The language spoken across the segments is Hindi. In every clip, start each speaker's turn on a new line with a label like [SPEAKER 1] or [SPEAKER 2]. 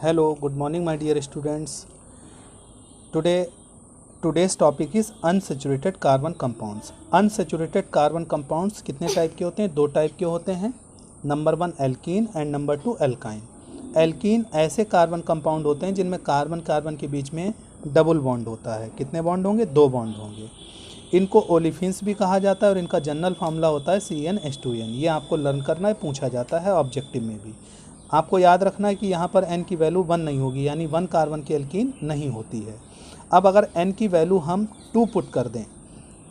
[SPEAKER 1] Hello, good morning, my dear students. Today's topic is unsaturated carbon compounds. Unsaturated carbon compounds कितने टाइप के होते हैं? दो टाइप के होते हैं. Number 1 alkene and number 2 alkyne. Alkene ऐसे कार्बन कंपाउंड होते हैं जिनमें कार्बन कार्बन के बीच में डबल बॉन्ड होता है. कितने बॉन्ड होंगे? 2 बॉन्ड होंगे. इनको ओलिफिन्स भी कहा जाता है और इनका जनरल फार्मूला होता है CnH2n. ये आपको लर्न करना है, पूछा जाता है ऑब्जेक्टिव में भी. आपको याद रखना है कि यहाँ पर n की वैल्यू 1 नहीं होगी, यानी 1 कार्बन की एल्कीन नहीं होती है. अब अगर n की वैल्यू हम 2 पुट कर दें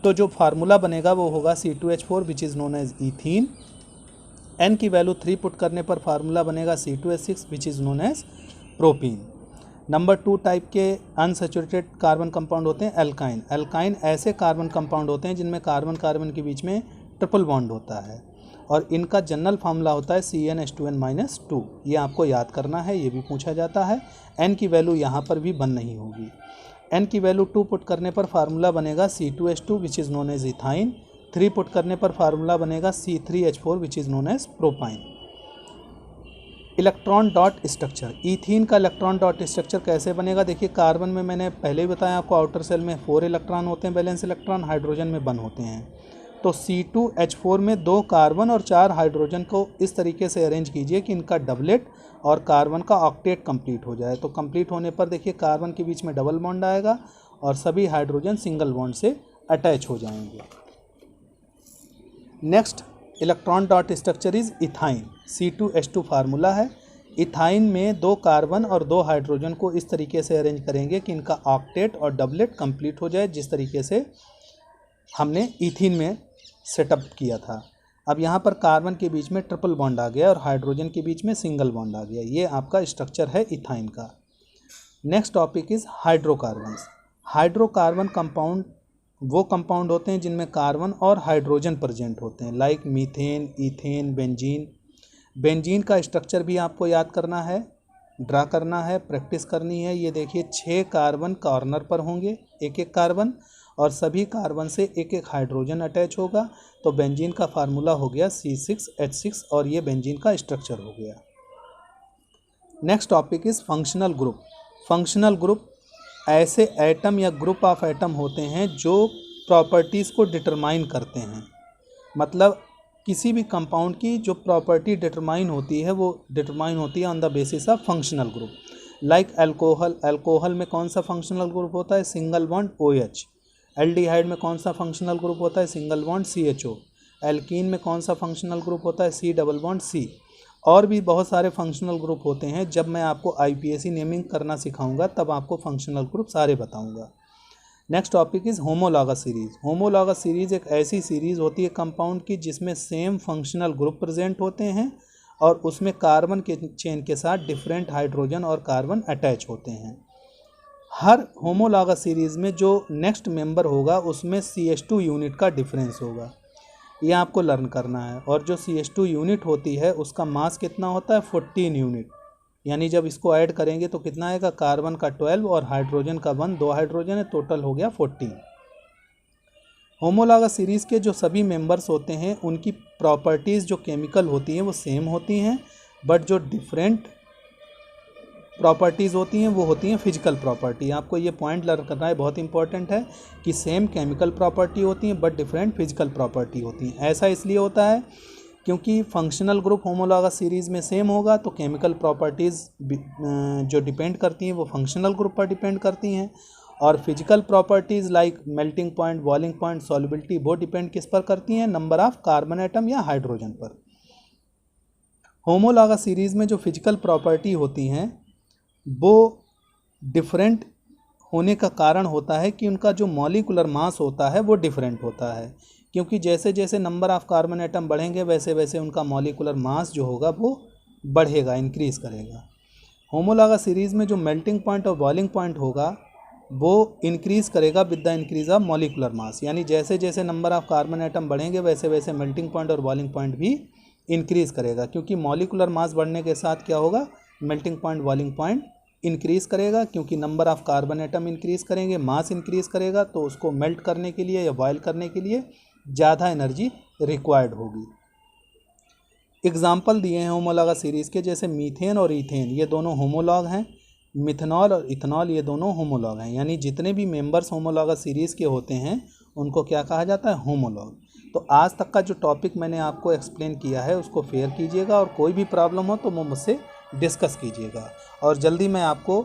[SPEAKER 1] तो जो फार्मूला बनेगा वो होगा C2H4 which is known as ethene. n की वैल्यू 3 पुट करने पर फार्मूला बनेगा C2H6 which is known as propene. Number 2 type के अनसैचुरेटेड कार्बन कंपाउंड होते हैं एल्काइन. एल्काइन ऐसे कार्बन कंपाउंड होते हैं जिनमें कार्बन कार्बन के बीच में ट्रिपल बॉन्ड होता है और इनका जनरल फार्मूला होता है CnH2n-2. ये आपको याद करना है, ये भी पूछा जाता है. n की वैल्यू यहाँ पर भी 1 नहीं होगी. n की वैल्यू 2 पुट करने पर फार्मूला बनेगा C2H2 which is known as ethyne. 3 put करने पर फार्मूला बनेगा C3H4 which is known as propyne. Electron dot structure. Ethene का इलेक्ट्रॉन डॉट स्ट्रक्चर कैसे बनेगा? देखिए, कार्बन में मैंने पहले ही बताया आपको, आउटर सेल में 4 इलेक्ट्रॉन होते हैं वैलेंस इलेक्ट्रॉन, हाइड्रोजन में 1 होते हैं. तो C2H4 में 2 कार्बन और 4 हाइड्रोजन को इस तरीके से अरेंज कीजिए कि इनका डबलेट और कार्बन का ऑक्टेट कंप्लीट हो जाए. तो कंप्लीट होने पर देखिए कार्बन के बीच में डबल बॉन्ड आएगा और सभी हाइड्रोजन सिंगल बॉन्ड से अटैच हो जाएंगे. Next electron dot structure is ethyne. C2H2 formula है. इथाइन में 2 कार्बन और 2 हाइड्रोजन को इस तरीके से अरेंज करेंगे कि इनका ऑक्टेट और डबलेट कंप्लीट हो जाए, जिस तरीके से हमने ईथीन में सेटअप किया था. अब यहाँ पर कार्बन के बीच में ट्रिपल बॉन्ड आ गया और हाइड्रोजन के बीच में सिंगल बॉन्ड आ गया. ये आपका स्ट्रक्चर है इथाइन का. Next topic is hydrocarbons. Hydrocarbon compound वो कंपाउंड होते हैं जिनमें कार्बन और हाइड्रोजन प्रेजेंट होते हैं, like methane, ethane, benzene. Benzene का स्ट्रक्चर भी आपको याद करना है, ड्रा करना है, प्रैक्टिस करनी है. ये देखिए 6 कार्बन कॉर्नर पर होंगे, एक एक कार्बन, और सभी कार्बन से एक एक हाइड्रोजन अटैच होगा. तो बेंजीन का फार्मूला हो गया C6H6 और ये बेंजीन का स्ट्रक्चर हो गया. Next topic is functional group. Functional group ऐसे एटम या ग्रुप ऑफ एटम होते हैं जो प्रॉपर्टीज़ को डिटरमाइन करते हैं. मतलब किसी भी कंपाउंड की जो प्रॉपर्टी डिटरमाइन होती है वो डिटरमाइन होती है on the basis of functional group. Like alcohol. Alcohol में कौन सा फंक्शनल ग्रुप होता है? Single bond OH. एल्डिहाइड में कौन सा फंक्शनल ग्रुप होता है? Single bond CHO. एल्कीन में कौन सा फंक्शनल ग्रुप होता है? C double bond C. और भी बहुत सारे फंक्शनल ग्रुप होते हैं. जब मैं आपको IPSC नेमिंग करना सिखाऊंगा तब आपको फंक्शनल ग्रुप सारे बताऊंगा. Next topic is homologous series. Homologous series एक ऐसी सीरीज़ होती है कंपाउंड की जिसमें सेम फंक्शनल ग्रुप प्रेजेंट होते हैं और उसमें कार्बन के चेन के साथ डिफरेंट हाइड्रोजन और कार्बन अटैच होते हैं. हर होमोलॉगस सीरीज़ में जो नेक्स्ट मेंबर होगा उसमें CH2 यूनिट का डिफरेंस होगा. ये आपको लर्न करना है. और जो CH2 यूनिट होती है उसका मास कितना होता है? 14 यूनिट. यानी जब इसको ऐड करेंगे तो कितना आएगा? कार्बन का 12 और हाइड्रोजन का 1, 2 हाइड्रोजन है, टोटल हो गया 14. होमोलॉगस सीरीज़ के जो सभी मेंबर्स होते हैं उनकी प्रॉपर्टीज़ जो केमिकल होती हैं वो सेम होती हैं, बट जो डिफरेंट प्रॉपर्टीज़ होती हैं वो होती हैं फिजिकल प्रॉपर्टी. आपको ये पॉइंट लर्न करना है, बहुत इंपॉर्टेंट है कि सेम केमिकल प्रॉपर्टी होती हैं बट डिफरेंट फिजिकल प्रॉपर्टी होती हैं. ऐसा इसलिए होता है क्योंकि फंक्शनल ग्रुप होमोलॉगस सीरीज़ में सेम होगा तो केमिकल प्रॉपर्टीज़ जो डिपेंड करती हैं वो फंक्शनल ग्रुप पर डिपेंड करती हैं, और physical properties like melting point, boiling point, solubility वो डिपेंड किस पर करती हैं? नंबर ऑफ कार्बन एटम या हाइड्रोजन पर. होमोलॉगस सीरीज़ में जो फिजिकल प्रॉपर्टी होती हैं वो डिफरेंट होने का कारण होता है कि उनका जो मॉलिक्यूलर मास होता है वो डिफरेंट होता है, क्योंकि जैसे जैसे नंबर ऑफ़ कार्बन एटम बढ़ेंगे वैसे वैसे उनका मॉलिक्यूलर मास जो होगा वो बढ़ेगा, इंक्रीज़ करेगा. होमोलॉगस सीरीज़ में जो मेल्टिंग पॉइंट और बॉइलिंग पॉइंट होगा वो इंक्रीज़ करेगा with the increase of molecular mass. यानी जैसे जैसे नंबर ऑफ़ कार्बन एटम बढ़ेंगे वैसे वैसे मेल्टिंग पॉइंट और बॉइलिंग पॉइंट भी इंक्रीज़ करेगा, क्योंकि मॉलिक्यूलर मास बढ़ने के साथ क्या होगा? Melting point, boiling point increase करेगा, क्योंकि number of carbon atom increase करेंगे, मास इंक्रीज़ करेगा, तो उसको मेल्ट करने के लिए या बॉयल करने के लिए ज़्यादा एनर्जी रिक्वायर्ड होगी. एग्जाम्पल दिए हैं होमोलॉगस सीरीज़ के, जैसे मीथेन और ईथेन ये दोनों होमोलॉग हैं, मिथनॉल और इथनॉल ये दोनों होमोलॉग हैं। यानी जितने भी मेंबर्स होमोलॉगस सीरीज़ के होते हैं उनको क्या कहा जाता है, होमोलॉग। तो आज तक का जो टॉपिक मैंने आपको एक्सप्लेन किया है उसको फेयर कीजिएगा, और कोई भी प्रॉब्लम हो तो वो मुझसे डिस्कस कीजिएगा, और जल्दी मैं आपको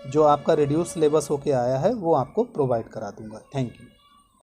[SPEAKER 1] जो आपका रिड्यूस सिलेबस होके आया है वो आपको प्रोवाइड करा दूंगा। Thank you.